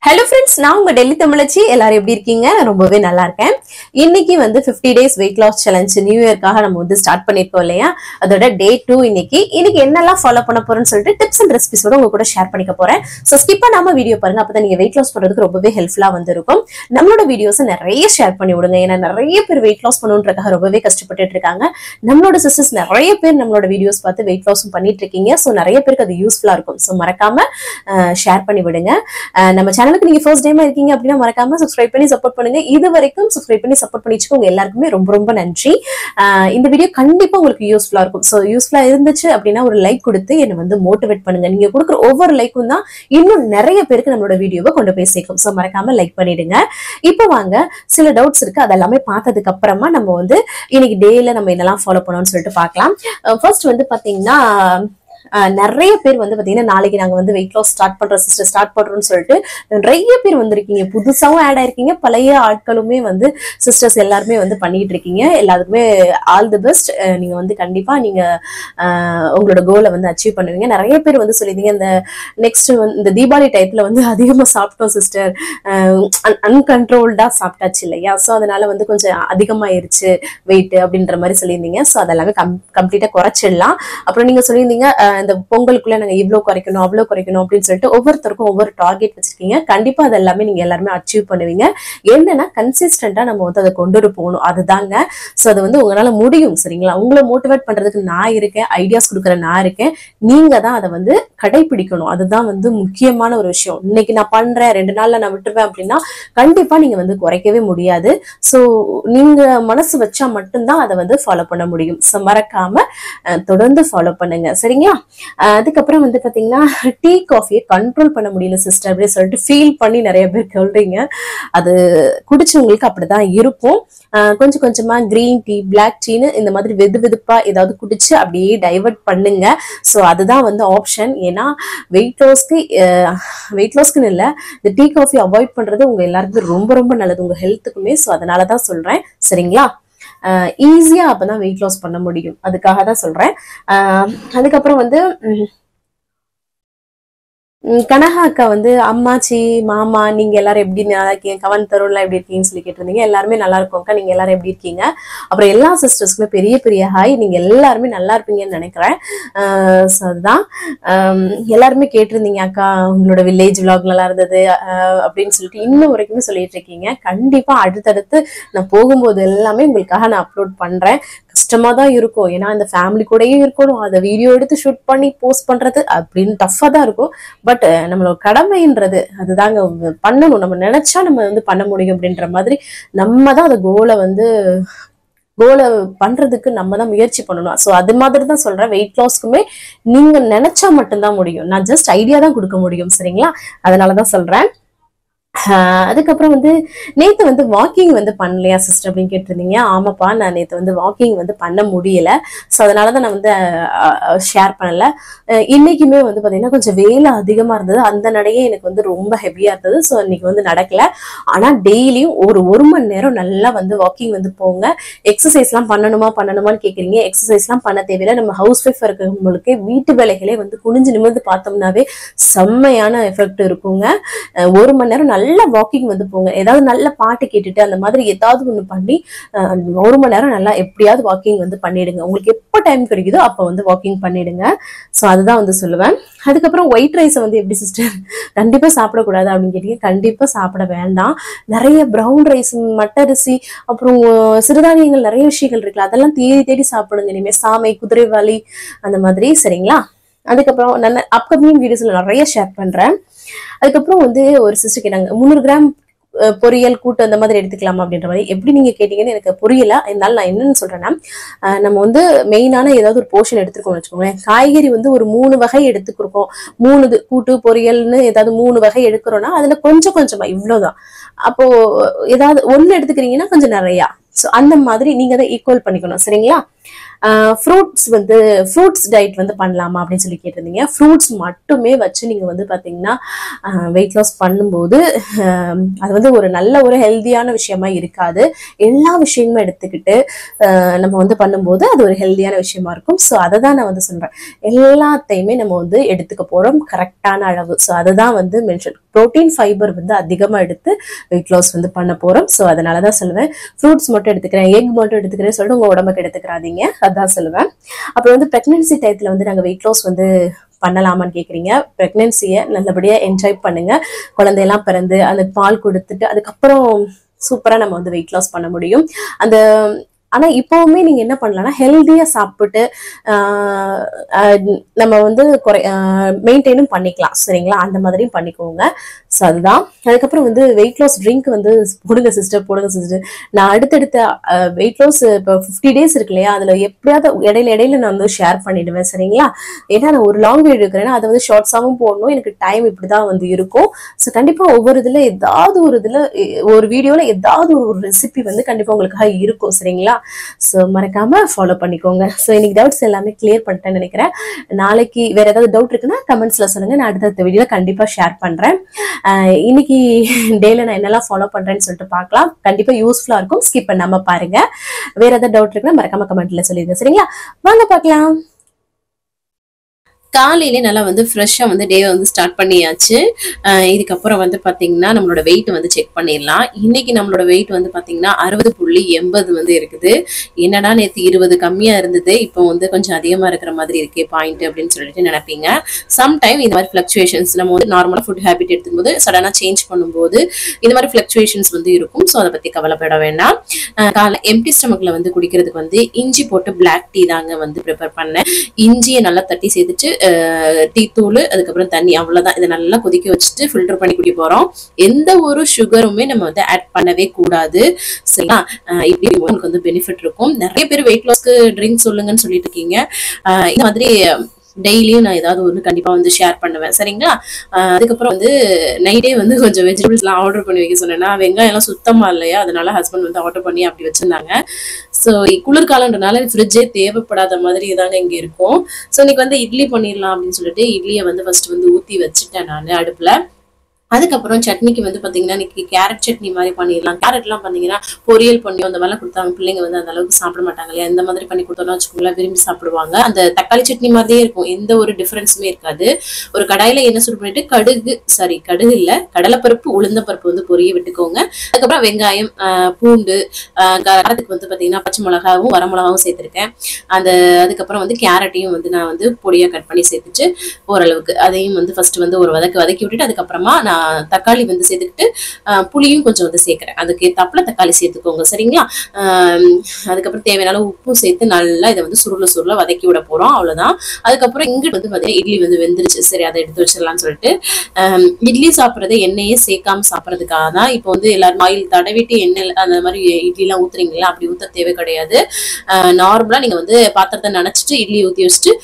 Hello friends, நான் உங்க டெல்லி தமிழச்சி. எல்லாரும் எப்படி இருக்கீங்க? நான் ரொம்பவே நல்லா இருக்கேன். இன்னைக்கு வந்து 50 days weight loss challenge new இயர்க்காக நம்ம வந்து ஸ்டார்ட் பண்ணிருக்கோம் இல்லையா? அதோட டே 2 இன்னைக்கு என்னெல்லாம் ஃபாலோ பண்ண போறேன்னு சொல்லிட்டு டிப்ஸ் அண்ட் ரெசிபிஸோட உங்க கூட ஷேர் பண்ணிக்க போறேன். சோ ஸ்கிப் பண்ணாம வீடியோ பாருங்க. அப்பதான் நீங்க weight loss பண்றதுக்கு ரொம்பவே ஹெல்ப்ஃபுல்லா வந்து இருக்கும். நம்மளோட வீடியோஸ் நிறைய ஷேர் பண்ணி விடுங்க. ஏன்னா நிறைய பேர் weight loss பண்ணணும்ன்றதுக்காக ரொம்பவே கஷ்டப்பட்டுட்டு இருக்காங்க. நம்மளோட சிஸ்டர்ஸ் நிறைய பேர் நம்மளோட வீடியோஸ் பார்த்து weight loss பண்ணிட்டு இருக்கீங்க. சோ நிறைய பேருக்கு அது யூஸ்ஃபுல்லா இருக்கும். சோ மறக்காம ஷேர் பண்ணி விடுங்க. நம்ம சேனலுக்கு நீங்க ஃபர்ஸ்ட் டைமா இருக்கீங்க அப்படின்னா மறக்காம சப்ஸ்கிரைப் பண்ணி சப்போர்ட் பண்ணுங்க. இது வரைக்கும் சப்ஸ்கிரைப் பண்ணி சப்போர்ட் பண்ணி வச்சுக்கோங்க. எல்லாருக்குமே ரொம்ப ரொம்ப நன்றி. இந்த வீடியோ கண்டிப்பா உங்களுக்கு யூஸ்ஃபுல்லா இருக்கும். சோ யூஸ்ஃபுல்லா இருந்துச்சு அப்படின்னா ஒரு லைக் கொடுத்து என்ன வந்து மோட்டிவேட் பண்ணுங்க. நீங்க கொடுக்குற ஒவ்வொரு லைக்கும் தான் இன்னும் நிறைய பேருக்கு நம்மளோட வீடியோவை கொண்டு போய் சேர்க்கும். சோ மறக்காம லைக் பண்ணிடுங்க. இப்போ வாங்க, சில டவுட்ஸ் இருக்கு. அதெல்லாமே பார்த்ததுக்கு அப்புறமா நம்ம வந்து இன்னைக்கு டேல நம்ம என்னெல்லாம் ஃபாலோ பண்ணணும்னு சொல்லிட்டு பார்க்கலாம். ஃபர்ஸ்ட் வந்து பாத்தீங்கன்னா நிறைய பேர் வந்து பாத்தீங்கன்னா நாளைக்கு நாங்க வந்து வெயிட் லாஸ் ஸ்டார்ட் பண்றோம்னு சொல்லிட்டு நிறைய பேர் வந்திருக்கீங்க. புதுசாவும் ஆட் ஆயிருக்கீங்க. பழைய ஆட்களுமே வந்து சிஸ்டர்ஸ் எல்லாருமே வந்து பண்ணிட்டு இருக்கீங்க. எல்லாத்துக்குமே ஆல் தி பெஸ்ட். நீங்க வந்து கண்டிப்பா நீங்க உங்களோட கோலை வந்து அச்சீவ் பண்ணுவீங்க. நிறைய பேர் வந்து சொல்லிருந்தீங்க இந்த நெக்ஸ்ட் இந்த தீபாவளி டயத்துல வந்து அதிகமா சாப்பிட்டோம் சிஸ்டர், அன்கண்ட்ரோல்டா சாப்பிட்டாச்சு இல்லையா? சோ அதனால வந்து கொஞ்சம் அதிகமாயிருச்சு வெயிட் அப்படின்ற மாதிரி சொல்லியிருந்தீங்க. சோ அதெல்லாமே கம்ப்ளீட்டா குறைச்சிடலாம். அப்புறம் நீங்க சொல்லியிருந்தீங்க இந்த பொங்கலுக்குள்ள நாங்க இவ்வளவு குறைக்கணும் அவ்வளவு குறைக்கணும் அப்படின்னு சொல்லிட்டு ஒவ்வொருத்தருக்கும் ஒவ்வொரு டார்கெட் வச்சிருக்கீங்க. கண்டிப்பா அது எல்லாமே நீங்க எல்லாருமே அச்சீவ் பண்ணுவீங்க. என்னன்னா கன்சிஸ்டன்டா நம்ம வந்து அதை கொண்டு போகணும். அதுதாங்க. சோ அது வந்து உங்களால முடியும். சரிங்களா? உங்களை மோட்டிவேட் பண்றதுக்கு நான் இருக்கேன், ஐடியாஸ் கொடுக்குற நான் இருக்கேன். நீங்க தான் அதை வந்து கடைபிடிக்கணும். அதுதான் வந்து முக்கியமான ஒரு விஷயம். இன்னைக்கு நான் பண்றேன் 2 நாள்ல நான் விட்டுருவேன் அப்படின்னா கண்டிப்பா நீங்க வந்து குறைக்கவே முடியாது. சோ நீங்க மனசு வச்சா மட்டும்தான் அதை வந்து ஃபாலோ பண்ண முடியும். சோ மறக்காம தொடர்ந்து ஃபாலோ பண்ணுங்க. சரிங்களா? அதுக்கப்புறம் வந்து பாத்தீங்கன்னா டீ காஃபியை கண்ட்ரோல் பண்ண முடியல சிஸ்டர் அப்படின்னு சொல்லிட்டு ஃபீல் பண்ணி நிறைய பேர் சொல்றீங்க. அது குடிச்சவங்களுக்கு அப்படிதான் இருக்கும். கொஞ்சம் கொஞ்சமா கிரீன் டீ, பிளாக் டீன்னு இந்த மாதிரி வெதுப்பா ஏதாவது குடிச்சு அப்படியே டைவர்ட் பண்ணுங்க. ஸோ அதுதான் வந்து ஆப்ஷன். ஏன்னா வெயிட் லாஸ்க்குன்னு இல்லை, இந்த டீ காஃபி அவாய்ட் பண்றது உங்க எல்லாருக்குமே ரொம்ப ரொம்ப நல்லது, உங்க ஹெல்த்துக்குமே. ஸோ அதனாலதான் சொல்றேன். சரிங்களா? ஈஸியா அப்பதான் வெயிட் லாஸ் பண்ண முடியும். அதுக்காக தான் சொல்றேன். அதுக்கப்புறம் வந்து கனகா அக்கா வந்து அம்மாச்சி மாமா நீங்க எல்லாரும் எப்படி நல்லா இருக்கீங்க, கவன் தருண்லாம் எப்படி இருக்கீங்கன்னு சொல்லி கேட்டிருந்தீங்க. எல்லாருமே நல்லா இருக்கோம்க்கா. நீங்க எல்லாரும் எப்படி இருக்கீங்க? அப்புறம் எல்லா சிஸ்டர்ஸ்க்குமே பெரிய பெரிய ஹாய். நீங்க எல்லாருமே நல்லா இருப்பீங்கன்னு நினைக்கிறேன். அதுதான் எல்லாருமே கேட்டிருந்தீங்க, அக்கா உங்களோட வில்லேஜ் விளாக் நல்லா இருந்தது அப்படின்னு சொல்லிட்டு இன்னும் வரைக்குமே சொல்லிட்டு இருக்கீங்க. கண்டிப்பா அடுத்தடுத்து நான் போகும்போது எல்லாமே உங்களுக்காக நான் அப்லோட் பண்றேன். கஷ்டமா தான் இருக்கும். ஏன்னா இந்த ஃபேமிலி கூடயும் இருக்கணும், அதை வீடியோ எடுத்து ஷூட் பண்ணி போஸ்ட் பண்றது அப்படின்னு டஃபா தான் இருக்கும். பட் நம்மளோட கடமைன்றது அதுதாங்க பண்ணணும். நம்ம நினைச்சா நம்ம வந்து பண்ண முடியும் அப்படின்ற மாதிரி நம்ம தான் அந்த கோலை பண்றதுக்கு நம்ம தான் முயற்சி பண்ணணும். ஸோ அது மாதிரி தான் சொல்றேன். வெயிட் லாஸ்க்குமே நீங்க நினைச்சா மட்டும்தான் முடியும். நான் ஜஸ்ட் ஐடியா தான் கொடுக்க முடியும். சரிங்களா? அதனாலதான் சொல்றேன். அதுக்கப்புறம் வந்து நேத்து வந்து வாக்கிங் வந்து பண்ணலையா சிஸ்டர் அப்படின்னு கேட்டிருந்தீங்க. ஆமாப்பா, நான் நேத்து வந்து வாக்கிங் வந்து பண்ண முடியல. ஸோ அதனாலதான் நான் வந்து ஷேர் பண்ணல. இன்னைக்குமே வந்து பாத்தீங்கன்னா கொஞ்சம் வேலை அதிகமா இருந்தது. அந்த நடையே எனக்கு வந்து ரொம்ப ஹெவியா இருந்தது. ஸோ இன்னைக்கு வந்து நடக்கல. ஆனா டெய்லியும் ஒரு மணி நேரம் நல்லா வந்து வாக்கிங் வந்து போங்க. எக்ஸசைஸ் எல்லாம் பண்ணணுமான்னு கேக்குறீங்க. எக்ஸசைஸ் எல்லாம் பண்ண தேவையில்லை. நம்ம ஹவுஸ் ஒய்ஃப் இருக்கிறவங்களுக்கு வீட்டு வேலைகளே வந்து குனிஞ்சு நிமிர்ந்து பார்த்தோம்னாவே செம்மையான எஃபெக்ட் இருக்குங்க. 1 மணி நேரம் நல்ல வாக்கிங் வந்து போங்க. ஏதாவது நல்ல பாட்டு கேட்டுட்டு அந்த மாதிரி ஏதாவது ஒண்ணு பண்ணி 1 மணி நேரம் நல்லா எப்படியாவது வாக்கிங் வந்து பண்ணிடுங்க. உங்களுக்கு எப்ப டைம் கிடைக்குதோ அப்ப வந்து வாக்கிங் பண்ணிடுங்க. சோ அதுதான் வந்து சொல்லுவேன். அதுக்கப்புறம் ஒயிட் ரைஸ் வந்து எப்படி சிஸ்டர் கண்டிப்பா சாப்பிடக்கூடாது அப்படின்னு கேட்டீங்க. கண்டிப்பா சாப்பிட வேண்டாம். நிறைய பிரவுன் ரைஸ், மட்டரிசி, அப்புறம் சிறுதானியங்கள் நிறைய விஷயங்கள் இருக்குல்ல, அதெல்லாம் தேடி சாப்பிடுங்க. இனிமே சாமை, குதிரைவாலி அந்த மாதிரி. சரிங்களா? அதுக்கப்புறம் நான் அப்கமிங் வீடியோஸ்ல நிறைய ஷேர் பண்றேன். அதுக்கப்புறம் வந்து ஒரு சிஸ்டர் கேட்டாங்க 300 கிராம் பொரியல் கூட்டு அந்த மாதிரி எடுத்துக்கலாமா அப்படின்ற மாதிரி. எப்படி நீங்க கேட்டீங்கன்னு எனக்கு புரியல. இருந்தாலும் நான் என்னன்னு சொல்றேன்னா, நம்ம வந்து மெயினான ஏதாவது ஒரு போர்ஷன் எடுத்துருக்கோம்னு வச்சுக்கோங்களேன். காய்கறி வந்து ஒரு 3 வகை எடுத்துக்கிறோம். 3 கூட்டு பொரியல்னு ஏதாவது 3 வகை எடுக்கிறோம்னா அதுல கொஞ்சம் கொஞ்சமா இவ்வளவுதான். அப்போ ஏதாவது 1 எடுத்துக்கிறீங்கன்னா கொஞ்சம் நிறையா. சோ அந்த மாதிரி நீங்க அதை ஈக்குவல் பண்ணிக்கணும். சரிங்களா? ஃப்ரூட்ஸ் வந்து ஃப்ரூட்ஸ் டயட் வந்து பண்ணலாமா அப்படின்னு சொல்லி கேட்டிருந்தீங்க. ஃப்ரூட்ஸ் மட்டுமே வச்சு நீங்க வந்து பாத்தீங்கன்னா வெயிட் லாஸ் பண்ணும்போது அது வந்து ஒரு நல்ல ஒரு ஹெல்தியான விஷயமா இருக்காது. எல்லா விஷயமும் எடுத்துக்கிட்டு நம்ம வந்து பண்ணும்போது அது ஒரு ஹெல்தியான விஷயமா இருக்கும். ஸோ அதை தான் நான் வந்து சொல்றேன். எல்லாத்தையுமே நம்ம வந்து எடுத்துக்க போறோம் கரெக்டான அளவு. ஸோ அதுதான் வந்து மென்ஷன். புரோட்டீன் ஃபைபர் வந்து அதிகமா எடுத்து வெயிட் லாஸ் வந்து பண்ண போறோம். ஸோ அதனாலதான் சொல்லுவேன் ஃப்ரூட்ஸ் மட்டும் எடுத்துக்கிறேன், எக் மட்டும் எடுத்துக்கிறேன் சொல்லிட்டு உங்க உடம்புக்கு எடுத்துக்கிறாதீங்க. அதான் சொல்லுவேன். அப்புறம் வந்து பிரெக்னன்சி டயத்துல வந்து நாங்க வெயிட் லாஸ் வந்து பண்ணலாமான்னு கேக்குறீங்க. பிரெக்னன்சியை நல்லபடியா என்ஜாய் பண்ணுங்க. குழந்தையெல்லாம் பிறந்து அந்த பால் கொடுத்துட்டு அதுக்கப்புறம் சூப்பரா நம்ம வந்து வெயிட் லாஸ் பண்ண முடியும். அந்த ஆனா இப்பவுமே நீங்க என்ன பண்ணலாம்னா ஹெல்தியா சாப்பிட்டு நம்ம வந்து மெயின்டைனும் பண்ணிக்கலாம். சரிங்களா? அந்த மாதிரியும் பண்ணிக்கோங்க. ஸோ அதுதான். அதுக்கப்புறம் வந்து வெயிட் லாஸ் ட்ரிங்க் வந்து போடுங்க சிஸ்டர். நான் அடுத்தடுத்த வெயிட் லாஸ் இப்போ 50 days இருக்கு இல்லையா, அதுல எப்படியாவது இடையில நான் வந்து ஷேர் பண்ணிடுவேன். சரிங்களா? ஏன்னா நான் ஒரு லாங் வீடியோ எடுக்கிறேன்னா அதை வந்து ஷார்ட்ஸாவும் போடணும். எனக்கு டைம் இப்படிதான் வந்து இருக்கும். ஸோ கண்டிப்பா ஒவ்வொரு ஒரு வீடியோல ஏதாவது ஒரு ரெசிபி வந்து கண்டிப்பா உங்களுக்காக இருக்கும். சரிங்களா? ஸோ மறக்காம ஃபாலோ பண்ணிக்கோங்க. ஸோ இன்னைக்கு டவுட்ஸ் எல்லாமே கிளியர் பண்ணிட்டேன்னு நினைக்கிறேன். நாளைக்கு வேற ஏதாவது டவுட் இருக்குன்னா கமெண்ட்ஸ்ல சொல்லுங்க. நான் அடுத்த வீடியோல கண்டிப்பா ஷேர் பண்றேன். இன்னைக்கு டேல நான் என்னெல்லாம் ஃபாலோ பண்றேன்னு சொல்லிட்டு பார்க்கலாம். கண்டிப்பா யூஸ்ஃபுல்லா இருக்கும். ஸ்கிப் பண்ணாம பாருங்க. வேற ஏதாவது டவுட் இருக்குன்னா மறக்காம கமெண்ட்ல சொல்லிடுங்க. சரிங்களா? வாங்க பார்க்கலாம். காலையிலே நல்லா வந்து ஃப்ரெஷ்ஷாக வந்து டே வந்து ஸ்டார்ட் பண்ணியாச்சு. இதுக்கப்புறம் வந்து பார்த்தீங்கன்னா நம்மளோட வெயிட் வந்து செக் பண்ணிடலாம். இன்னைக்கு நம்மளோட வெயிட் வந்து பார்த்தீங்கன்னா 60.80 வந்து இருக்குது. என்னடா நேற்று 20 கம்மியாக இருந்தது, இப்போ வந்து கொஞ்சம் அதிகமாக இருக்கிற மாதிரி இருக்கே பாயிண்ட் அப்படின்னு சொல்லிட்டு நினைப்பீங்க. சம்டைம் இந்த மாதிரி ஃப்ளக்சுவேஷன்ஸ் நம்ம வந்து நார்மலாக ஃபுட் ஹேபிட் எடுத்துக்கும்போது சடனாக சேஞ்ச் பண்ணும்போது இந்த மாதிரி ஃப்ளக்சுவேஷன்ஸ் வந்து இருக்கும். ஸோ அதை பற்றி கவலைப்பட வேண்டாம். காலை எம்டி ஸ்டமக்கில் வந்து குடிக்கிறதுக்கு வந்து இஞ்சி போட்டு பிளாக் டீ தாங்க வந்து ப்ரிப்பேர் பண்ணேன். இஞ்சியை நல்லா தட்டி சேர்த்துட்டு டீ தூள் அதுக்கப்புறம் தண்ணி, அவ்வளவுதான். இதை நல்லா கொதிக்க வச்சுட்டு ஃபில்டர் பண்ணி குடிக்க போறோம். எந்த ஒரு சுகருமே நம்ம வந்து ஆட் பண்ணவே கூடாது. சரிங்களா? இப்படி உங்களுக்கு வந்து பெனிஃபிட் இருக்கும். நிறைய பேர் வெயிட் லாஸ்க்கு ட்ரிங்க் சொல்லுங்கன்னு சொல்லிட்டு இருக்கீங்க. இந்த மாதிரி டெய்லியும் நான் ஏதாவது ஒன்று கண்டிப்பா வந்து ஷேர் பண்ணுவேன். சரிங்களா? அதுக்கப்புறம் வந்து நைட்டே வந்து கொஞ்சம் வெஜிடபிள்ஸ் எல்லாம் ஆர்டர் பண்ணி வைக்க சொன்னேன்னா வெங்காயம் எல்லாம் சுத்தமா இல்லையா, அதனால ஹஸ்பண்ட் வந்து ஆர்டர் பண்ணி அப்படி வச்சிருந்தாங்க. ஸோ குளிர்காலன்றனால ஃப்ரிட்ஜே தேவைப்படாத மாதிரி தாங்க இங்க இருக்கும். ஸோ இன்னைக்கு வந்து இட்லி பண்ணிடலாம் அப்படின்னு சொல்லிட்டு இட்லியை வந்து ஃபர்ஸ்ட் வந்து ஊத்தி வச்சுட்டேன் நான் அடுப்புல. அதுக்கப்புறம் சட்னிக்கு வந்து பாத்தீங்கன்னா இன்னைக்கு கேரட் சட்னி மாதிரி பண்ணிடலாம். கேரட் எல்லாம் பாத்தீங்கன்னா பொரியல் பண்ணி அந்த மாதிரிலாம் கொடுத்தாங்க. பிள்ளைங்க வந்து அந்த அளவுக்கு சாப்பிட மாட்டாங்க இல்லையா, இந்த மாதிரி பண்ணி கொடுத்தோம்னா வச்சுக்கோங்களேன் விரும்பி சாப்பிடுவாங்க. அந்த தக்காளி சட்னி மாதிரியே இருக்கும், எந்த ஒரு டிஃபரன்ஸுமே இருக்காது. ஒரு கடாயில எண்ணெய் சூடு பண்ணிட்டு கடுகு இல்ல கடலைப்பருப்பு உளுந்தப்பருப்பு வந்து பொரிய விட்டுக்கோங்க. அதுக்கப்புறம் வெங்காயம், பூண்டு, காரத்துக்கு வந்து பாத்தீங்கன்னா பச்சை மிளகாவும் வரமிளகாவும் சேர்த்திருக்கேன். அதுக்கப்புறம் வந்து கேரட்டையும் வந்து நான் வந்து பொடியா கட் பண்ணி சேர்த்துட்டு ஓரளவுக்கு அதையும் வந்து ஃபர்ஸ்ட் வந்து ஒரு வதக்கி விட்டுட்டு அதுக்கப்புறமா நான் தக்காளி வந்து சேர்த்துக்கிட்டு புளியும் கொஞ்சம் வந்து சேர்க்கிறேன். அதுக்கு ஏத்தாப்புல தக்காளி சேர்த்துக்கோங்க. சரிங்களா? அதுக்கப்புறம் தேவையான உப்பும் சேர்த்து நல்லா இதை வந்து சுருள வதக்கி விட போறோம். அவ்வளவுதான். அதுக்கப்புறம் இங்கிட்டு வந்து பாத்தீங்கன்னா இட்லி வந்து வெந்துருச்சு. சரி, அதை எடுத்து வச்சிடலாம்னு சொல்லிட்டு இட்லி சாப்பிட்றது எண்ணெயே சேர்க்காம சாப்பிட்றதுக்காக தான். இப்போ வந்து எல்லாரும் ஆயில் தடவிட்டு எண்ணெய் அந்த மாதிரி இட்லி எல்லாம் ஊத்துறீங்களா, அப்படி ஊத்த தேவை கிடையாது. நார்மலா நீங்க வந்து பாத்திரத்தை நினைச்சிட்டு இட்லி ஊத்தி வச்சுட்டு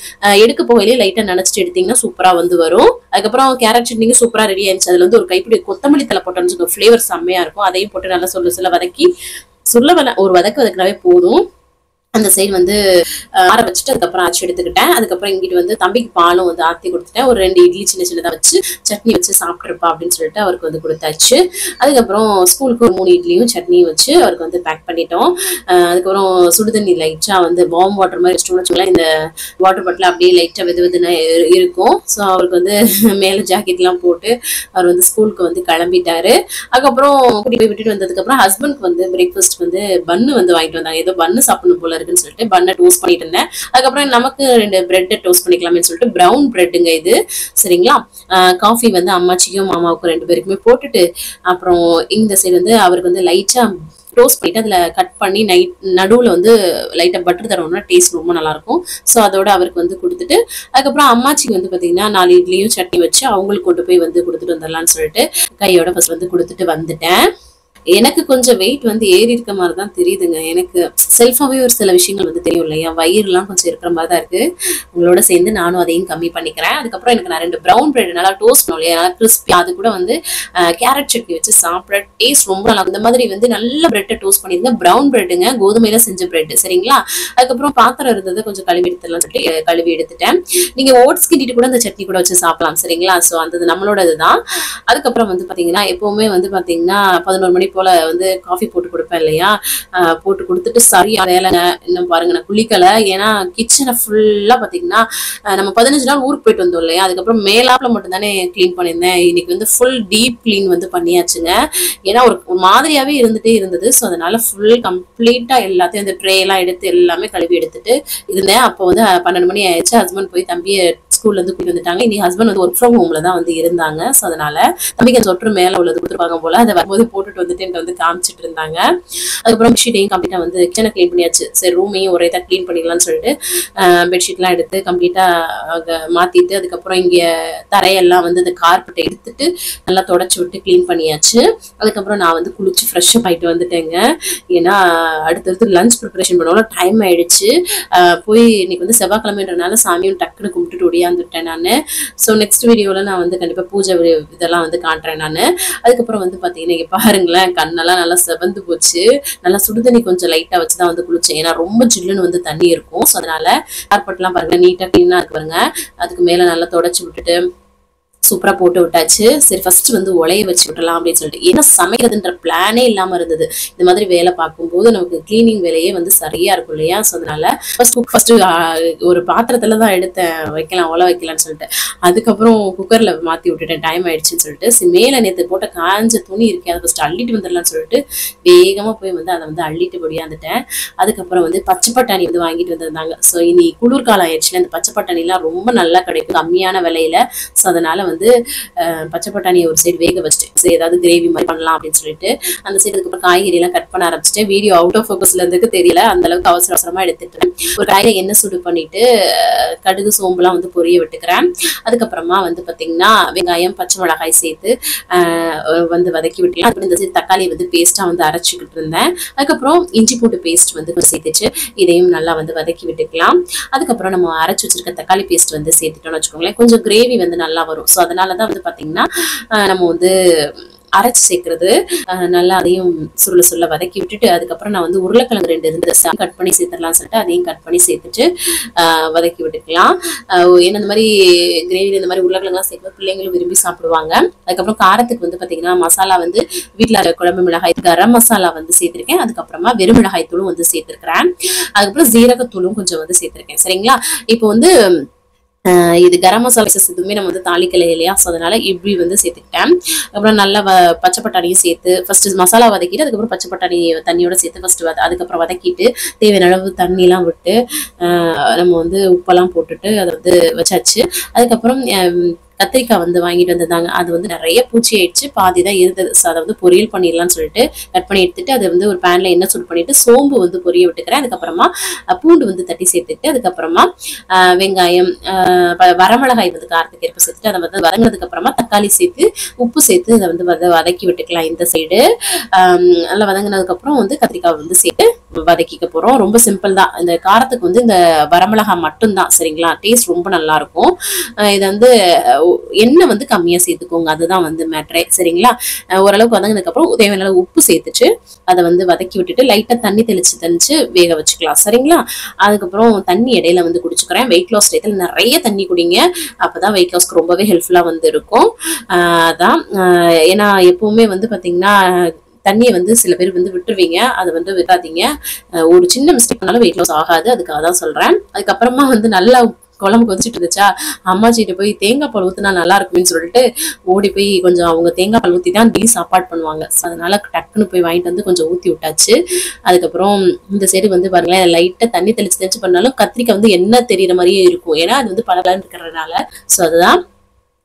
எடுக்க போகையிலே லைட்டா நினைச்சிட்டு எடுத்தீங்கன்னா சூப்பரா வந்து வரும். அதுக்கப்புறம் கேரட் சட்னிங்க சூப்பரா ரெடி ஆயிடுச்சு. அதுல வந்து ஒரு கைப்பிடி கொத்தமல்லி தலை போட்டோம்னு ஃபிளேவர் செம்மையா இருக்கும். அதையும் போட்டு நல்லா சொல்ல வதக்கி ஒரு வதக்கினாவே போதும். அந்த சைடு வந்து ஆற வச்சுட்டு அதுக்கப்புறம் ஆச்சு எடுத்துக்கிட்டேன். அதுக்கப்புறம் இங்கிட்டு வந்து தம்பிக்கு பாலும் வந்து ஆத்தி கொடுத்துட்டேன். ஒரு 2 இட்லி சின்னதா வச்சு சட்னி வச்சு சாப்பிட்டுருப்பா அப்படின்னு சொல்லிட்டு அவருக்கு வந்து கொடுத்தாச்சு. அதுக்கப்புறம் ஸ்கூலுக்கு ஒரு 3 இட்லியும் சட்னியும் வச்சு அவருக்கு வந்து பேக் பண்ணிட்டோம். அதுக்கப்புறம் சுடுதண்ணி லைட்டா வந்து வார்ம் வாட்டர் மாதிரி வச்சுட்டோம்னு வச்சுக்கோங்களேன். இந்த வாட்டர் பாட்டில் அப்படியே லைட்டா வெதுன்னு இருக்கும். ஸோ அவருக்கு வந்து மேல ஜாக்கெட் எல்லாம் போட்டு அவர் வந்து ஸ்கூலுக்கு வந்து கிளம்பிட்டாரு. அதுக்கப்புறம் கூட்டி போய் விட்டுட்டு வந்ததுக்கப்புறம் ஹஸ்பண்ட்க்கு வந்து பிரேக்ஃபாஸ்ட் வந்து பன்னு வந்து வாங்கிட்டு வந்தாங்க. ஏதோ பன்னு சாப்பிடணும் போல இருக்குன்னு சொல்லிட்டு பன்னை டோஸ்ட் பண்ணிட்டு இருந்தேன். அதுக்கப்புறம் நமக்கு 2 பிரெட் டோஸ்ட் பண்ணிக்கலாம்னு சொல்லிட்டு ப்ரௌன் பிரெட்டுங்க இது. சரிங்களா? காஃபி வந்து அம்மாச்சிக்கும் மாமாவுக்கும் 2 பேருக்குமே போட்டுட்டு அப்புறம் இந்த சைடு வந்து அவருக்கு வந்து லைட்டா டோஸ்ட் பண்ணிட்டு அதுல கட் பண்ணி நடுவுல வந்து லைட்டா பட்டர் தரோம்னா டேஸ்ட் ரொம்ப நல்லா இருக்கும். ஸோ அதோட அவருக்கு வந்து கொடுத்துட்டு அதுக்கப்புறம் அம்மாச்சிக்கு வந்து பாத்தீங்கன்னா 4 இட்லியும் சட்னி வச்சு அவங்களுக்கு கொண்டு போய் வந்து கொடுத்துட்டு வந்துடலாம்னு சொல்லிட்டு கையோட ஃபர்ஸ்ட் வந்து கொடுத்துட்டு வந்துட்டேன். எனக்கு கொஞ்சம் வெயிட் வந்து ஏறி இருக்க மாதிரி தான் தெரியுதுங்க. எனக்கு செல்ஃபாவே ஒரு சில விஷயங்கள் வந்து தெரியும் இல்லையா, வயிறுலாம் கொஞ்சம் இருக்கிற மாதிரி தான் இருக்கு. உங்களோட சேர்ந்து நானும் அதையும் கம்மி பண்ணிக்கிறேன். அதுக்கப்புறம் எனக்கு நான் 2 ப்ரௌன் பிரெட் நல்லா டோஸ்ட் பண்ணும் இல்லையா, நல்லா கிறிஸ்பி, அது கூட வந்து கேரட் சட்னி வச்சு சாப்பிட டேஸ்ட் ரொம்ப நல்லா. இந்த மாதிரி வந்து நல்ல பிரெட்டை டோஸ்ட் பண்ணிருந்தேன். ப்ரௌன் பிரெட்டுங்க, கோதுமையில செஞ்ச பிரெட் சரிங்களா. அதுக்கப்புறம் பாத்திரம் இருந்தது, கொஞ்சம் கழுவி எடுத்துலாம் சொல்லிட்டு கழுவி எடுத்துட்டேன். நீங்க ஓட்ஸ் கிண்டிட்டு கூட அந்த சட்னி கூட வச்சு சாப்பிடலாம் சரிங்களா. ஸோ அந்த நம்மளோட இதுதான். அதுக்கப்புறம் வந்து பாத்தீங்கன்னா எப்பவுமே வந்து பாத்தீங்கன்னா 11 மணி போல வந்து காஃபி போட்டு கொடுப்பேன் இல்லையா, போட்டு கொடுத்துட்டு சரியா வேலைங்க. இன்னும் பாருங்க நான் குளிக்கல, ஏன்னா கிச்சனை ஃபுல்லா பாத்தீங்கன்னா நம்ம 15 நாள் ஊருக்கு போயிட்டு வந்தோம் இல்லையா, அதுக்கப்புறம் மேலாப்ல மட்டும் தானே கிளீன் பண்ணியிருந்தேன். இன்னைக்கு வந்து ஃபுல் டீப் கிளீன் வந்து பண்ணியாச்சுங்க. ஏன்னா ஒரு மாதிரியாவே இருந்துட்டே இருந்தது. ஸோ அதனால ஃபுல் கம்ப்ளீட்டா எல்லாத்தையும் அந்த ட்ரே எல்லாம் எடுத்து எல்லாமே கழுவி எடுத்துட்டு இருந்தேன். அப்போ வந்து 12 மணி ஆயிடுச்சு. ஹஸ்பண்ட் போய் தம்பியை ஸ்கூல்ல இருந்து கூட்டிட்டு வந்துட்டாங்க. இன்னைக்கு ஹஸ்பண்ட் வந்து ஒர்க் ஃப்ரம் ஹோம்ல தான் வந்து இருந்தாங்க. ஸோ அதனால தம்பிக்கு சொற்று மேல உள்ளது கொடுத்துருப்பாங்க போல, அதை வரும்போது போட்டுட்டு வந்துட்டு எனக்கு வந்து காமிச்சிட்டு இருந்தாங்க. அதுக்கப்புறம் பெட்ஷீட்டையும் கம்ப்ளீட்டா வந்து கிச்சனை கிளீன் பண்ணியாச்சு. சரி ரூமையும் ஒரே தான் கிளீன் பண்ணிக்கலாம்னு சொல்லிட்டு பெட்ஷீட்லாம் எடுத்து கம்ப்ளீட்டா மாத்திட்டு, அதுக்கப்புறம் இங்க தரையெல்லாம் வந்து இந்த கார்பெட்டை எடுத்துட்டு நல்லா தொடச்சி விட்டு கிளீன் பண்ணியாச்சு. அதுக்கப்புறம் நான் வந்து குளிச்சு ஃப்ரெஷ் அப் ஆயிட்டு வந்துட்டேங்க. ஏன்னா அடுத்தடுத்து லஞ்ச் ப்ரிப்பரேஷன் பண்ணோம்னா டைம் ஆயிடுச்சு. போய் இன்னைக்கு வந்து செவ்வாய்க்கிழமைன்றனால சாமியும் டக்குன்னு கும்பிட்டுட்டு ஒடியாந்துட்டேன் நான். ஸோ நெக்ஸ்ட் வீடியோவில் நான் வந்து கண்டிப்பாக பூஜை இதெல்லாம் வந்து காட்டுறேன் நான். அதுக்கப்புறம் வந்து பார்த்தீங்கன்னா இங்கே பாருங்களேன், கண்ணெல்லாம் நல்லா செவந்து போச்சு. நல்லா சுடுதண்ணி கொஞ்சம் லைட்டாக வச்சு தான் வந்து குளிச்சேன். ஏன்னா ரொம்ப ஜில்லுன்னு வந்து தண்ணி இருக்கும். ஸோ அதனால கார்பெட்லாம் பாருங்க நீட்டாக க்ளீனாக இருக்கு பாருங்க. அதுக்கு மேலே நல்லா தொடச்சி விட்டுட்டு சூப்பரா போட்டு விட்டாச்சு. சரி ஃபர்ஸ்ட் வந்து உலைய வச்சு விட்டலாம் அப்படின்னு சொல்லிட்டு, ஏன்னா சமைக்கிறதுன்ற பிளானே இல்லாம இருந்தது. இந்த மாதிரி வேலை பார்க்கும்போது நமக்கு கிளீனிங் வேலையே வந்து சரியா இருக்கும் இல்லையா. ஸோ அதனால ஃபர்ஸ்ட் ஒரு பாத்திரத்துல தான் எடுத்தேன் வைக்கலாம், உலை வைக்கலாம்னு சொல்லிட்டு. அதுக்கப்புறம் குக்கர்ல மாத்தி விட்டுட்டேன், டைம் ஆயிடுச்சுன்னு சொல்லிட்டு. மேல நேற்று போட்ட காஞ்ச துணி இருக்கேன், அதை ஃபர்ஸ்ட் அள்ளிட்டு வந்துடலாம்னு சொல்லிட்டு வேகமா போய் வந்து அதை வந்து அள்ளிட்டு பொடியாந்துட்டேன். அதுக்கப்புறம் வந்து பச்சை பட்டாணி வந்து வாங்கிட்டு வந்திருந்தாங்க. ஸோ இனி குளிர்காலம் ஆயிடுச்சுல, இந்த பச்சை பட்டாணி எல்லாம் ரொம்ப நல்லா கிடைக்கும் கம்மியான விலையில. ஸோ அதனால வந்து பச்சை பட்டாணியை ஒரு சைடு வேக வச்சுட்டு ஏதாவது கிரேவி மாதிரி பண்ணலாம் அப்படின்னு சொல்லிட்டு அந்த சைடு அதுக்கப்புறம் காய்கறி எல்லாம் கட் பண்ண ஆரம்பிச்சிட்டேன். வீடியோ அவுட் ஆஃப் ஃபோக்கஸ்ல இருந்துக்கு தெரியல, அந்த அளவுக்கு அவசர அவசரமா எடுத்துட்டு ஒரு காயில எண்ணெய் சூடு பண்ணிட்டு கடுகு சோம்புலாம் வந்து பொரிய விட்டுக்கிறேன். அதுக்கப்புறமா வந்து பாத்தீங்கன்னா வெங்காயம் பச்சை மிளகாய் சேர்த்து வந்து வதக்கி விட்டுலாம். அப்புறம் இந்த சைடு தக்காளி வந்து பேஸ்டா வந்து அரைச்சிக்கிட்டு இருந்தேன். அதுக்கப்புறம் இஞ்சி பூண்டு பேஸ்ட் வந்து சேர்த்துச்சு, இதையும் நல்லா வந்து வதக்கி விட்டுக்கலாம். அதுக்கப்புறம் நம்ம அரைச்சி வச்சிருக்க தக்காளி பேஸ்ட் வந்து சேர்த்துட்டோம்னு வச்சுக்கோங்களேன், கொஞ்சம் கிரேவி வந்து நல்லா வரும். ஸோ அதனாலதான் வந்து பாத்தீங்கன்னா நம்ம வந்து அரைச்சு சேர்க்கறது. நல்லா அதையும் சுருள வதக்கி விட்டுட்டு அதுக்கப்புறம் நான் வந்து உருளைக்கிழங்கு 2 இருந்து கட் பண்ணி சேர்த்துடலாம் சொல்லிட்டு அதையும் கட் பண்ணி சேர்த்துட்டு வதக்கி விட்டுக்கலாம். ஏன்னா இந்த மாதிரி கிரேவி இந்த மாதிரி உருளைக்கிழங்குலாம் சேர்க்க பிள்ளைங்களும் விரும்பி சாப்பிடுவாங்க. அதுக்கப்புறம் காரத்துக்கு வந்து பாத்தீங்கன்னா மசாலா வந்து வீட்டுல குழம்பு மிளகாய் கரம் மசாலா வந்து சேர்த்திருக்கேன். அதுக்கப்புறமா வெறும் மிளகாய் தூளும் வந்து சேர்த்திருக்கிறேன். அதுக்கப்புறம் ஜீரகத்தூளும் கொஞ்சம் வந்து சேர்த்திருக்கேன் சரிங்களா. இப்போ வந்து இது கரம் மசாலா எதுவுமே நம்ம வந்து தாளிக்கலை இல்லையா. ஸோ அதனால இப்படி வந்து சேர்த்துக்கிட்டேன். அப்புறம் நல்லா பச்சை பட்டாணியும் சேர்த்து ஃபர்ஸ்ட் மசாலா வதக்கிட்டு அதுக்கப்புறம் பச்சை பட்டாணி தண்ணியோட சேர்த்து ஃபர்ஸ்ட் அதுக்கப்புறம் வதக்கிட்டு தேவையான அளவு தண்ணிலாம் விட்டு நம்ம வந்து உப்பெல்லாம் போட்டுட்டு அதை வந்து வச்சாச்சு. அதுக்கப்புறம் கத்திரிக்காய் வந்து வாங்கிட்டு வந்திருந்தாங்க. அது வந்து நிறைய பூச்சி ஆயிடுச்சு, பாதி தான் இருந்தது. ஸோ அதை வந்து பொரியல் பண்ணிடலாம்னு சொல்லிட்டு கட் பண்ணி எடுத்துட்டு அதை வந்து ஒரு பேன்ல எண்ணெய் சூடு பண்ணிட்டு சோம்பு வந்து பொரிய விட்டுக்கிறேன். அதுக்கப்புறமா பூண்டு வந்து தட்டி சேர்த்துட்டு அதுக்கப்புறமா வெங்காயம் வரமிளகாய் வந்து காரத்துக்கு ஏற்ப சேர்த்துட்டு அதை வந்து வதங்கினதுக்கு அப்புறமா தக்காளி சேர்த்து உப்பு சேர்த்து அதை வந்து வதக்கி விட்டுக்கலாம். இந்த சைடு நல்லா வதங்கினதுக்கு அப்புறம் வந்து கத்திரிக்காய் வந்து சேர்த்து வதக்கிக்க போறோம். ரொம்ப சிம்பிள் தான். இந்த காரத்துக்கு வந்து இந்த வரமிளகாய் மட்டும்தான் சரிங்களா, டேஸ்ட் ரொம்ப நல்லா இருக்கும். இதை வந்து எண்ணெய் வந்து கம்மியா சேர்த்துக்கோங்க, அதுதான் வந்து மேட்ரே சரிங்களா. ஓரளவுக்கு வதங்கினதுக்கு அப்புறம் தேவையான அளவு உப்பு சேர்த்துட்டு அதை வந்து வதக்கி விட்டுட்டு லைட்டா தண்ணி தெளிச்சு வேக வச்சுக்கலாம் சரிங்களா. அதுக்கப்புறம் தண்ணி இடையில வந்து குடிச்சுக்கிறேன். வெயிட் லாஸ் டயத்துல நிறைய தண்ணி குடிங்க, அப்பதான் வெயிட் லாஸ்க்கு ரொம்பவே ஹெல்ப்ஃபுல்லா வந்து இருக்கும். அதான் ஏன்னா எப்பவுமே வந்து பாத்தீங்கன்னா தண்ணியை வந்து சில பேர் வந்து விட்டுருவீங்க, அதை வந்து விடாதீங்க. ஒரு சின்ன மிஸ்டேக் பண்ணாலும் வெயிட் லாஸ் ஆகாது, அதுக்காக தான் சொல்றேன். அதுக்கப்புறமா வந்து நல்லா குழம்பு கொதிச்சுட்டு இருந்துச்சா, அம்மாச்சிட்டு போய் தேங்காய் பால் ஊற்றினா நல்லா இருக்குன்னு சொல்லிட்டு ஓடி போய் கொஞ்சம் அவங்க தேங்காய் பால் ஊற்றி தான் டெய்லி சாப்பாடு பண்ணுவாங்க. அதனால டக்குன்னு போய் வாங்கிட்டு வந்து கொஞ்சம் ஊற்றி விட்டாச்சு. அதுக்கப்புறம் இந்த சைடு வந்து பாருங்களேன் லைட்டாக தண்ணி தெளிச்சு பண்ணாலும் கத்திரிக்காய் வந்து எண்ணெய் தெரியுற மாதிரியே இருக்கும், ஏன்னா அது வந்து பலன்னு இருக்கிறதுனால. ஸோ அதுதான்.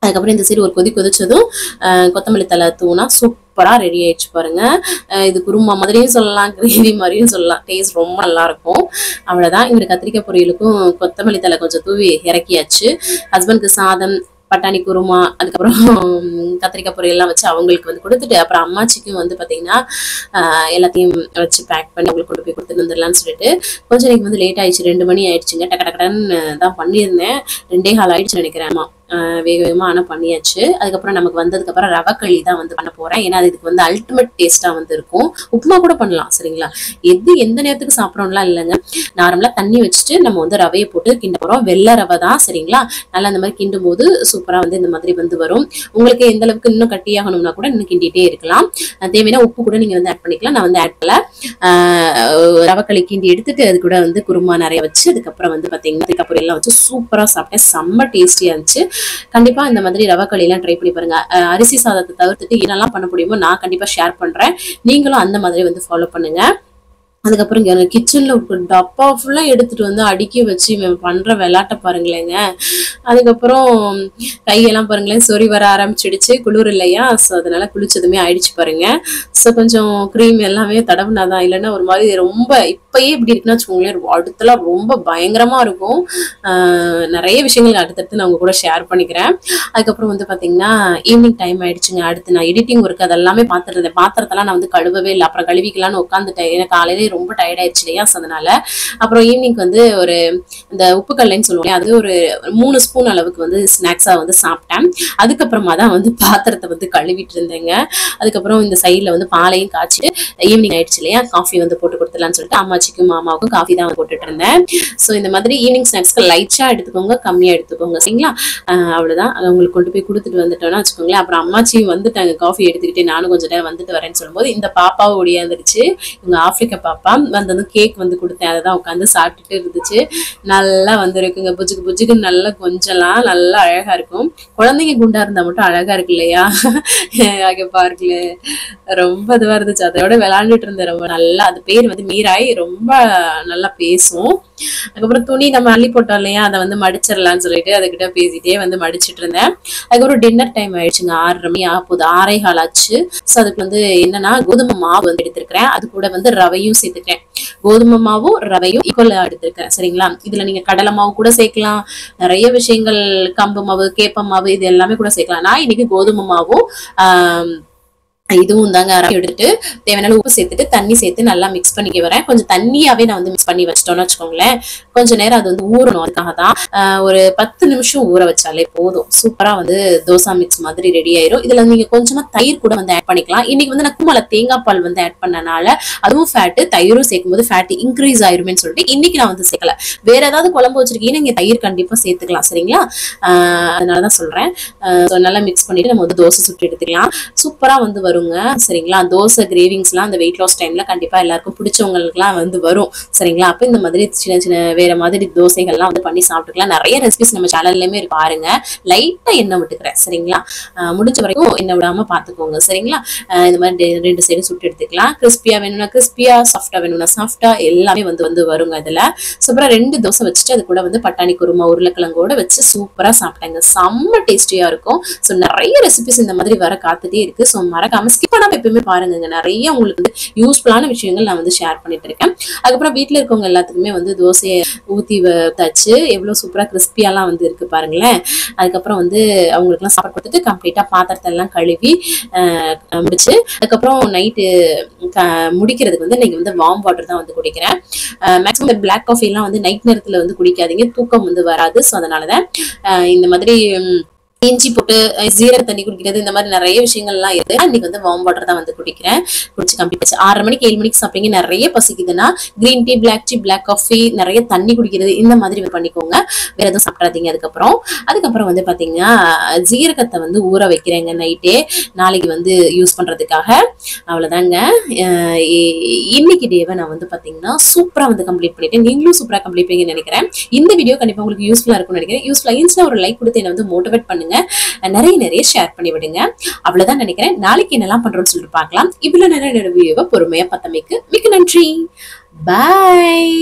அதுக்கப்புறம் இந்த சைடு ஒரு கொதிச்சதும் கொத்தமல்லி தலை தூணா சூப்பரா ரெடி ஆயிடுச்சு பாருங்க. இது குருமா மாதிரியும் சொல்லலாம், கிரேவி மாதிரியும் சொல்லலாம், டேஸ்ட் ரொம்ப நல்லா இருக்கும். அவ்வளவுதான். இங்க கத்திரிக்காய் பொரியலுக்கும் கொத்தமல்லி தலை கொஞ்சம் தூவி இறக்கியாச்சு. ஹஸ்பண்ட்க்கு சாதம் பட்டாணி குருமா, அதுக்கப்புறம் கத்திரிக்காய் பொரியல் எல்லாம் வச்சு அவங்களுக்கு வந்து கொடுத்துட்டு, அப்புறம் அம்மாச்சிக்கும் வந்து பாத்தீங்கன்னா எல்லாத்தையும் வச்சு பேக் பண்ணி அவங்களுக்கு கொண்டு போய் கொடுத்துட்டு வந்துடலாம்னு சொல்லிட்டு கொஞ்சம் எனக்கு வந்து லேட் ஆயிடுச்சு. 2 மணி ஆயிடுச்சுங்க. டக்கு டக்குன்னு தான் பண்ணியிருந்தேன். 2:15 ஆயிடுச்சு நினைக்கிறேன். வேக வேகமா ஆனா பண்ணியாச்சு. அதுக்கப்புறம் நமக்கு வந்ததுக்கு அப்புறம் ரவை களி தான் வந்து பண்ண போறேன். ஏன்னா இதுக்கு வந்து அல்டிமேட் டேஸ்டா வந்து இருக்கும். உப்புமா கூட பண்ணலாம் சரிங்களா. எந்த நேரத்துக்கு சாப்பிடணும்லாம் இல்லைங்க. நார்மலா தண்ணி வச்சுட்டு நம்ம வந்து ரவையை போட்டு கிண்ட போறோம். வெள்ளை ரவை தான் சரிங்களா. நல்லா இந்த மாதிரி கிண்டும் போது சூப்பரா வந்து இந்த மாதிரி வந்து வரும். உங்களுக்கு எந்த அளவுக்கு இன்னும் கட்டியாகணும்னா கூட இன்னும் கிண்டிட்டே இருக்கலாம். தேவையான உப்பு கூட நீங்க வந்து ஆட் பண்ணிக்கலாம். நான் வந்து ஆட் பண்ணல. ரவை களி கிண்டி எடுத்துட்டு அது கூட வந்து குருமா நிறைய வச்சு அதுக்கப்புறம் வந்து பாத்தீங்கன்னா பொரியல்லாம் வச்சு சூப்பரா சாப்பிட்டேன். செம்ம டேஸ்டியா இருந்துச்சு. கண்டிப்பா இந்த மாதிரி ரவை களி எல்லாம் ட்ரை பண்ணி பாருங்க. அரிசி சாதத்தை தவிர்த்துட்டு என்னெல்லாம் பண்ண முடியுமோ நான் கண்டிப்பா ஷேர் பண்றேன். நீங்களும் அந்த மாதிரி வந்து ஃபாலோ பண்ணுங்க. அதுக்கப்புறம் இங்க கிச்சன்ல ஒரு டப்பா ஃபுல்லா எடுத்துட்டு வந்து அடுக்கி வச்சு பண்ற விளையாட்டை பாருங்களேங்க. அதுக்கப்புறம் கையெல்லாம் பாருங்களேன் சொறி வர ஆரம்பிச்சிடுச்சு. குளிர் இல்லையா, ஸோ அதனால குளிச்சதுமே ஆயிடுச்சு பாருங்க. ஸோ கொஞ்சம் க்ரீம் எல்லாமே தடவுனாதான், இல்லைன்னா ஒரு மாதிரி ரொம்ப இப்பயே இப்படி இருக்குன்னா வச்சுக்கோங்களேன், அடுத்தலாம் ரொம்ப பயங்கரமா இருக்கும். நிறைய விஷயங்கள் அடுத்தடுத்து நான் உங்க கூட ஷேர் பண்ணிக்கிறேன். அதுக்கப்புறம் வந்து பாத்தீங்கன்னா ஈவினிங் டைம் ஆயிடுச்சுங்க. அடுத்து நான் எடிட்டிங் ஒர்க் அதெல்லாமே பார்த்துருந்தேன். பாத்திரத்தெல்லாம் நான் வந்து கழுவவே இல்லை. அப்புறம் கழுவிக்கலான்னு உட்காந்துட்டேன். ஏன்னா காலையிலே ரொம்ப டயர்ட் ஆயிடுச்சு இல்லையா, அதனால அப்புறம் ஈவினிங் வந்து ஒரு இந்த உப்பு கல்லைன்னு சொல்லுவாங்க, அது ஒரு 3 ஸ்பூன் அளவுக்கு வந்து ஸ்நாக்ஸா வந்து சாப்பிட்டேன். அதுக்கப்புறமா தான் வந்து பாத்திரத்தை வந்து கழுவிட்டு இருந்தேங்க. அதுக்கப்புறம் இந்த சைட்ல வந்து பாலையும் காய்ச்சிட்டு ஈவினிங் ஆயிடுச்சு இல்லையா, காஃபி வந்து போட்டு கொடுத்துலான்னு சொல்லிட்டு அம்மாச்சிக்கும் மாமாவுக்கும் காஃபி தான் போட்டுட்டு இருந்தேன். ஸோ இந்த மாதிரி ஈவினிங் ஸ்நாக்ஸ்க்கு லைட்டா எடுத்துக்கோங்க, கம்மியா எடுத்துக்கோங்க சரிங்களா. அவ்வளவுதான். அவங்களுக்கு கொண்டு போய் கொடுத்துட்டு வந்துட்டோம்னா வச்சுக்கோங்களேன். அப்புறம் அம்மாச்சியும் வந்துட்டாங்க காஃபி எடுத்துக்கிட்டு. நானும் கொஞ்சம் நேரம் வந்துட்டு வரேன்னு சொல்லும்போது இந்த பாப்பாவும் ஒடியாந்துருச்சு. இவங்க ஆப்பிரிக்கா பாப்பா வந்ததும் கேக் வந்து கொடுத்தேன். அதை தான் உட்காந்து சாப்பிட்டுட்டு இருந்துச்சு. நல்லா வந்துருக்குங்க. புஜுக்கு நல்லா கொஞ்சலாம் நல்லா அழகா இருக்கும். குழந்தைங்க குண்டா இருந்தா மட்டும் அழகா இருக்கு இல்லையா. அங்க பாருங்களே ரொம்ப இதுவா இருந்துச்சு. அதோட விளையாண்டுட்டு இருந்தேன் ரொம்ப நல்லா. அது பேர் வந்து மீராய். ரொம்ப நல்லா பேசும். அதுக்கப்புறம் துணி நம்ம அள்ளி போட்டோம் இல்லையா, அதை வந்து மடிச்சிடலாம்னு சொல்லிட்டு அதுக்கிட்ட பேசிட்டே வந்து மடிச்சிட்டு இருந்தேன். அதுக்கப்புறம் டின்னர் டைம் ஆயிடுச்சுங்க. 6:30 மணி ஆகுது. 6:15 ஆச்சு. ஸோ அதுக்கு வந்து என்னன்னா கோதுமை மாவு வந்து எடுத்திருக்கிறேன். அது கூட வந்து ரவையும் சேர்த்துக்கிறேன். கோதுமை மாவும் ரவையும் ஈக்குவலா எடுத்திருக்கேன் சரிங்களா. இதுல நீங்க கடலை மாவு கூட சேர்க்கலாம். நிறைய விஷயங்கள், கம்பு மாவு, கேப்ப மாவு, இது எல்லாமே கூட சேர்க்கலாம். நான் இன்னைக்கு கோதுமை மாவும் இதுவும் தாங்க எடுத்துட்டு தேவையான உப்பு சேர்த்துட்டு தண்ணி சேர்த்து நல்லா மிக்ஸ் பண்ணிக்க வரேன். கொஞ்சம் தண்ணியாவே நான் வந்து மிக்ஸ் பண்ணி வச்சிட்டோம்னு வச்சுக்கோங்களேன். கொஞ்ச நேரம் அது வந்து ஊறணும். அதுக்காக தான் ஒரு 10 நிமிஷம் ஊற வச்சாலே போதும். சூப்பரா வந்து தோசை மிக்ஸ் மாதிரி ரெடி ஆயிரும். இதுல நீங்க கொஞ்சமா தயிர் கூட வந்து ஆட் பண்ணிக்கலாம். இன்னைக்கு வந்து நான் குமல தேங்காய் பால் வந்து ஆட் பண்ணனால அதுவும் ஃபேட்டு, தயிரும் சேர்க்கும் போது ஃபேட் இன்க்ரீஸ் ஆயிருமேன்னு சொல்லிட்டு இன்னைக்கு நான் வந்து சேர்க்கல. வேற ஏதாவது குழம்பு வச்சிருக்கீங்கன்னா நீங்க தயிர் கண்டிப்பா சேர்த்துக்கலாம் சரிங்களா. அதனாலதான் சொல்றேன். நல்லா மிக்ஸ் பண்ணிட்டு நம்ம வந்து தோசை சுட்டு எடுத்துக்கலாம். சூப்பரா வந்து வருங்க சரிங்களா. தோசை கிரேவிங்ஸ்லாம் அந்த வெயிட் லாஸ் டைம்ல கண்டிப்பா எல்லாருக்கும் பிடிச்சவங்களுக்குலாம் வந்து வரும் சரிங்களா. அப்ப இந்த மாதிரி சின்ன சின்ன வேற மாதிரி தோசைகள்லாம் வந்து பண்ணி சாப்பிட்டுக்கலாம். நிறைய ரெசிபிஸ் நம்ம சேனல்லையுமே பாருங்க. லைட்டா எண்ணெய் விட்டுக்கிறேன் சரிங்களா. முடிஞ்ச வரைக்கும் எண்ணெய் விடாம பாத்துக்கோங்க சரிங்களா. இந்த மாதிரி 2 சைடும் சுட்டு எடுத்துக்கலாம். கிறிஸ்பியா வேணும்னா கிறிஸ்பியா, சாஃப்டா வேணும்னா சாஃப்டா, எல்லாமே வந்து வருங்க இதுல. சூப்பரா 2 தோசை வச்சுட்டு அது கூட வந்து பட்டாணி குருமா உருளைக்கிழங்கோட வச்சு சூப்பரா சாப்பிட்டாங்க. செம்ம டேஸ்டியா இருக்கும். ஸோ நிறைய ரெசிபிஸ் இந்த மாதிரி வர காத்துட்டே இருக்கு. ஸோ மறக்காம ஸ்கிப் பண்ணாம எப்பயுமே பாருங்க. நிறைய உங்களுக்கு வந்து யூஸ்ஃபுல்லான விஷயங்கள் நான் வந்து ஷேர் பண்ணிட்டு இருக்கேன். அதுக்கப்புறம் வீட்டுல இருக்கவங்க எல்லாத்துக்குமே வந்து தோசையை ஊத்தி வச்சு எவ்வளவு சூப்பரா கிறிஸ்பியாலாம் வந்து இருக்கு பாருங்களேன். அதுக்கப்புறம் வந்து அவங்களுக்கு எல்லாம் சாப்பாடு கொடுத்துட்டு கம்ப்ளீட்டா பாத்திரத்தை எல்லாம் கழுவி முடிச்சு அதுக்கப்புறம் நைட்டு முடிக்கிறதுக்கு வந்து இன்னைக்கு வந்து வார்ம் வாட்டர் தான் வந்து குடிக்கிறேன். மேக்ஸிமம் இந்த பிளாக் காஃபி எல்லாம் வந்து நைட் நேரத்துல வந்து குடிக்காதீங்க, தூக்கம் வந்து வராது. ஸோ அதனாலதான் இந்த மாதிரி இஞ்சி போட்டு ஜீரக தண்ணி குடிக்கிறது, இந்த மாதிரி நிறைய விஷயங்கள்லாம் இருக்கு. இன்னைக்கு வந்து வார்ம் வாட்டர் தான் வந்து குடிக்கிறேன். குடிச்சு கம்ப்ளீட் 6:30 மணிக்கு 7 மணிக்கு சாப்பிட்டீங்க, நிறைய பசிக்குதுன்னா green tea, black tea, black coffee, நிறைய தண்ணி குடிக்கிறது, இந்த மாதிரி பண்ணிக்கோங்க. வேற எதுவும் சாப்பிடாதீங்க. அதுக்கப்புறம் வந்து பாத்தீங்கன்னா ஜீரகத்தை வந்து ஊற வைக்கிறேங்க நைட்டே, நாளைக்கு வந்து யூஸ் பண்றதுக்காக. அவ்வளவுதாங்க. இன்னைக்கு டேவை நான் வந்து பாத்தீங்கன்னா சூப்பரா வந்து கம்ப்ளீட் பண்ணிட்டேன். நீங்களும் சூப்பரா கம்ப்ளீட் பண்ணி நினைக்கிறேன். இந்த வீடியோ கண்டிப்பா உங்களுக்கு யூஸ்ஃபுல்லா இருக்கும்னு நினைக்கிறேன். யூஸ்ஃபுல்லா இருந்துச்சுன்னா ஒரு லைக் கொடுத்து என்ன வந்து மோட்டிவேட் பண்ணுங்க. நிறைய ஷேர் பண்ணி விடுங்க. அவ்வளவுதான் நினைக்கிறேன். நாளைக்கு என்னெல்லாம் பண்றோம்னு சொல்லிட்டு பார்க்கலாம். இவ்வளவு நேரம் வீடியோவை பொறுமையா பார்த்தமைக்கு மிக்க நன்றி. பாய்.